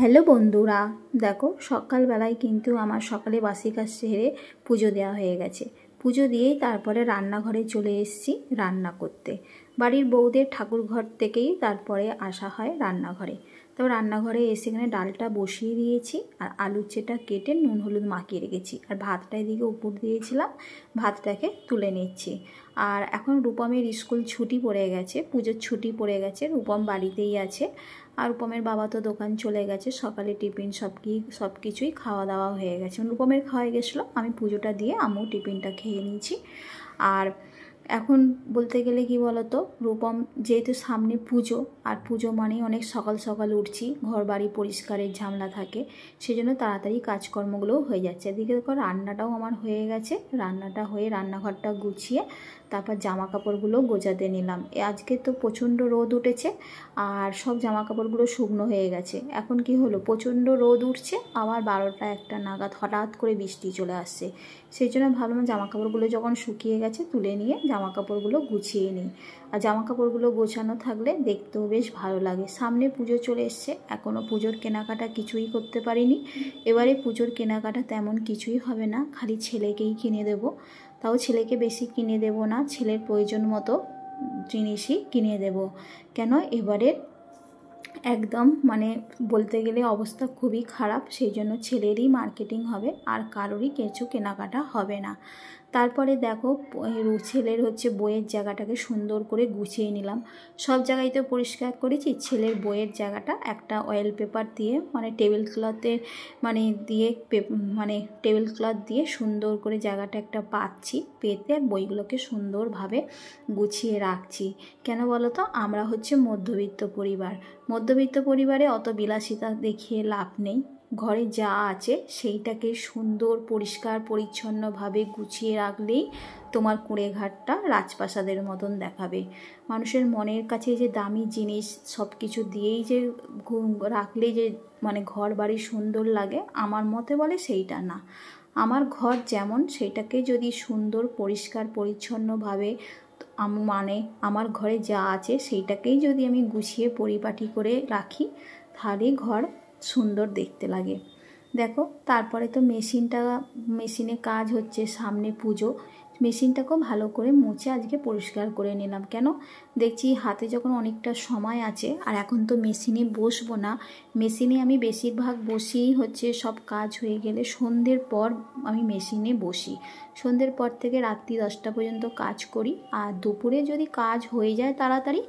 Hello বন্ধুরা, দেখো সকালবেলায় কিন্তু আমার সকালে বাসি কাজ সেরে পুজো দেওয়া হয়ে গেছে। পুজো দিয়েই তারপরে রান্নাঘরে চলে এসেছি রান্না করতে। বাড়ির বউদের ঠাকুর ঘর থেকেই তারপরে আসা হয় রান্নাঘরে। তো রান্নাঘরে এসে এখানে ডালটা বসিয়ে দিয়েছি আর আলুর চেটা কেটে নুন হলুদ মাখিয়ে রেখেছি, আর ভাতটা এদিকে উপর দিয়েছিলাম, ভাতটাকে তুলে নিচ্ছি। আর এখন রূপমের স্কুল ছুটি পড়ে গেছে, পুজোর ছুটি পড়ে গেছে, রূপম বাড়িতেই আছে। আর রূপমের বাবা তো দোকান চলে গেছে, সকালে টিফিন সব কিছুই খাওয়া দাওয়া হয়ে গেছে। রূপমের খাওয়া গেছিলো, আমি পুজোটা দিয়ে আমিও টিফিনটা খেয়ে নিয়েছি। আর এখন বলতে গেলে কি বলতো, রূপম যেহেতু সামনে পুজো, আর পুজো মানেই অনেক সকাল সকাল উঠছি, ঘর বাড়ি পরিষ্কারের ঝামেলা থাকে, সেজন্য তাড়াতাড়ি কাজকর্মগুলোও হয়ে যাচ্ছে। এদিকে দেখো রান্নাটাও আমার হয়ে গেছে, রান্নাটা হয়ে রান্নাঘরটা গুছিয়ে তারপর জামা কাপড়গুলো গোছাতে নিলাম। আজকে তো প্রচণ্ড রোদ উঠেছে আর সব জামা কাপড়গুলো শুকনো হয়ে গেছে। এখন কি হলো, প্রচণ্ড রোদ উঠছে, আবার 12টা 1টা নাগাদ হঠাৎ করে বৃষ্টি চলে আসছে। সেই জন্য ভাবলাম জামা কাপড়গুলো যখন শুকিয়ে গেছে তুলে নিয়ে জামা কাপড়গুলো গুছিয়ে নিই। আর জামা কাপড়গুলো গোছানো থাকলে দেখতেও বেশ ভালো লাগে। সামনে পুজো চলে এসছে, এখনও পুজোর কেনাকাটা কিছুই করতে পারিনি। এবারে পুজোর কেনাকাটা তেমন কিছুই হবে না, খালি ছেলেকেই কিনে দেবো। তাও ছেলেকে বেশি কিনে দেব না, ছেলের প্রয়োজন মতো জিনিসই কিনে দেব। কেন এবারে একদম বলতে গেলে অবস্থা খুবই খারাপ, সেই জন্য ছেলেরই মার্কেটিং হবে আর কারোরই কিছু কেনাকাটা হবে না। তারপরে দেখো ছেলের বইয়ের জায়গাটাকে সুন্দর করে গুছিয়ে নিলাম। সব জায়গায় তো পরিষ্কার করেছি, ছেলের বইয়ের জায়গাটা একটা অয়েল পেপার দিয়ে টেবিল ক্লথের টেবিল ক্লথ দিয়ে সুন্দর করে জায়গাটা একটা পাচ্ছি, পেতে বইগুলোকে সুন্দরভাবে গুছিয়ে রাখছি। কেন বলো তো, আমরা মধ্যবিত্ত পরিবারে অত বিলাসিতা দেখিয়ে লাভ নেই। ঘরে যা আছে সেইটাকে সুন্দর পরিষ্কার পরিচ্ছন্নভাবে গুছিয়ে রাখলেই তোমার কুঁড়েঘাটটা রাজপ্রাসাদের মতন দেখাবে। মানুষের মনের কাছে যে দামি জিনিস সব কিছু দিয়েই যে রাখলে যে ঘর বাড়ি সুন্দর লাগে, আমার মতে বলে সেইটা না। আমার ঘর যেমন, সেইটাকে যদি সুন্দর পরিষ্কার পরিচ্ছন্নভাবে আমার ঘরে যা আছে সেইটাকেই যদি আমি গুছিয়ে পরিপাটি করে রাখি, তাহলে ঘর সুন্দর দেখতে লাগে। দেখো তারপরে তো মেশিনে কাজ হচ্ছে, সামনে পুজো, মেশিনটাকেও ভালো করে মুছে আজকে পরিষ্কার করে নিলাম। কেন দেখছি হাতে যখন অনেকটা সময় আছে, আর এখন তো মেশিনে বসবো না, মেশিনে আমি বেশিরভাগ বসিই সব কাজ হয়ে গেলে সন্ধ্যের পর আমি মেশিনে বসি। সন্ধ্যের পর থেকে রাত্রি 10টা পর্যন্ত কাজ করি, আর দুপুরে যদি কাজ হয়ে যায় তাড়াতাড়ি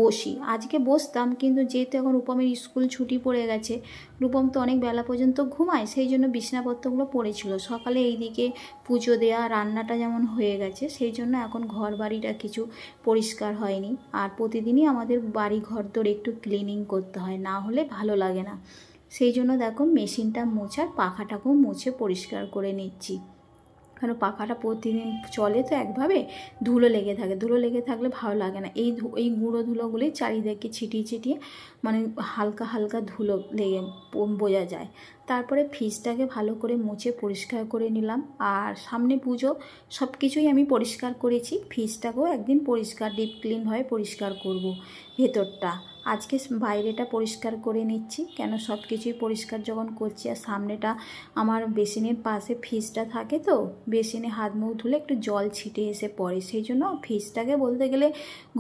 বসি। আজকে বসতাম, কিন্তু যেহেতু এখন রূপমের স্কুল ছুটি পড়ে গেছে, রূপম তো অনেক বেলা পর্যন্ত ঘুমায়, সেই জন্য বিছানাপত্রগুলো পড়েছিল। সকালে এইদিকে পুজো দেওয়া, রান্নাটা যেমন হয়ে গেছে, সেই জন্য এখন ঘর বাড়িটা কিছু পরিষ্কার হয়নি। আর প্রতিদিনই আমাদের বাড়ি ঘর দর একটু ক্লিনিং করতে হয়, না হলে ভালো লাগে না। সেই জন্য দেখো মেশিনটা মোছার পাখাটাকেও মুছে পরিষ্কার করে নিচ্ছি। কারণ পাখাটা প্রতিদিন চলে তো একভাবে, ধুলো লেগে থাকলে ভালো লাগে না। এই গুঁড়ো ধুলোগুলি চারিদিকে ছিটিয়ে হালকা হালকা ধুলো লেগে বোঝা যায়। তারপরে ফ্রিজটাকে ভালো করে মুছে পরিষ্কার করে নিলাম। আর সামনে পুজো, সব কিছুই আমি পরিষ্কার করেছি, ফ্রিজটাকেও একদিন ডিপ ক্লিনভাবে পরিষ্কার করব। ভেতরটা আজকে বাইরেটা পরিষ্কার করে নিচ্ছি, কেন সব কিছুই পরিষ্কার যখন করছি। আর সামনেটা আমার বেসিনের পাশে ফ্রিজটা থাকে, তো বেসিনে হাত মুখ ধুলে একটু জল ছিটে এসে পড়ে, সেই জন্য ফ্রিজটাকে বলতে গেলে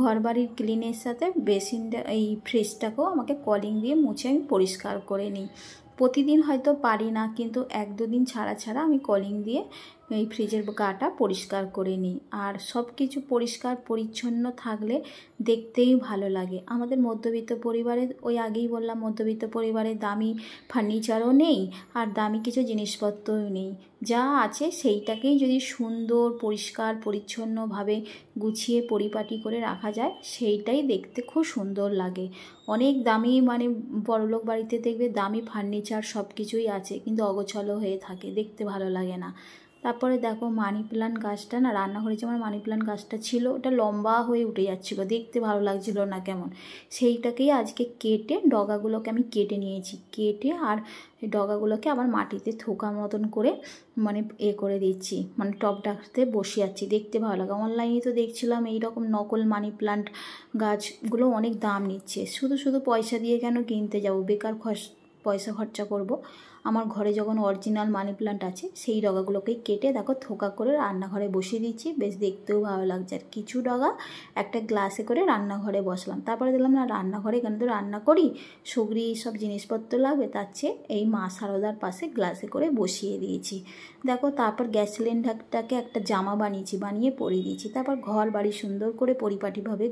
ঘর বাড়ির ক্লিনের সাথে এই ফ্রিজটাকেও আমাকে কলিং দিয়ে মুছে আমি পরিষ্কার করে নিই। প্রতিদিন হয়তো পারি না, কিন্তু 1-2 দিন ছাড়া আমি কলিং দিয়ে এই ফ্রিজের গাটা পরিষ্কার করে নিই। আর সব কিছু পরিষ্কার পরিচ্ছন্ন থাকলে দেখতেই ভালো লাগে। আমাদের মধ্যবিত্ত পরিবারে, আগেই বললাম, মধ্যবিত্ত পরিবারে দামি ফার্নিচারও নেই আর দামি কিছু জিনিসপত্রও নেই। যা আছে সেইটাকেই যদি সুন্দর পরিষ্কার পরিচ্ছন্নভাবে গুছিয়ে পরিপাটি করে রাখা যায়, সেইটাই দেখতে খুব সুন্দর লাগে। অনেক দামি বড়লোক বাড়িতে দেখবে দামি ফার্নিচার সব কিছুই আছে, কিন্তু অগোছালো হয়ে থাকে, দেখতে ভালো লাগে না। তারপরে দেখো মানি প্ল্যান্ট গাছটা রান্নাঘরে যে আমার মানি প্ল্যান্ট গাছটা ছিল, ওটা লম্বা হয়ে উঠে যাচ্ছিলো, দেখতে ভালো লাগছিল না কেমন। সেইটাকেই আজকে কেটে ডগাগুলোকে আমি কেটে নিয়েছি, আর ডগাগুলোকে আবার মাটিতে থোকা মতন করে করে দিচ্ছি, টবটাতে বসিয়ে দেখতে ভালো লাগে। অনলাইনে তো দেখছিলাম এইরকম নকল মানি প্ল্যান্ট গাছগুলো অনেক দাম নিচ্ছে, শুধু পয়সা দিয়ে কেন কিনতে যাবো, বেকার পয়সা খরচা করব। আমার ঘরে যখন অরিজিনাল মানি প্লান্ট আছে সেই ডগাগুলোকেই কেটে দেখো থোকা করে রান্নাঘরে বসিয়ে দিচ্ছি, বেশ দেখতেও ভালো লাগছে। আর কিছু ডগা একটা গ্লাসে করে রান্নাঘরে বসলাম। তারপরে দিলাম না রান্নাঘরে এখানে তো রান্না করি, সগরি সব জিনিসপত্র লাগবে, তার চেয়ে এই মা সারদার পাশে গ্লাসে করে বসিয়ে দিয়েছি। দেখো তারপর গ্যাস সিলিন্ডারটাকে একটা জামা বানিয়ে পরিয়ে দিয়েছি। তারপর ঘর বাড়ি সুন্দর করে পরিপাটিভাবে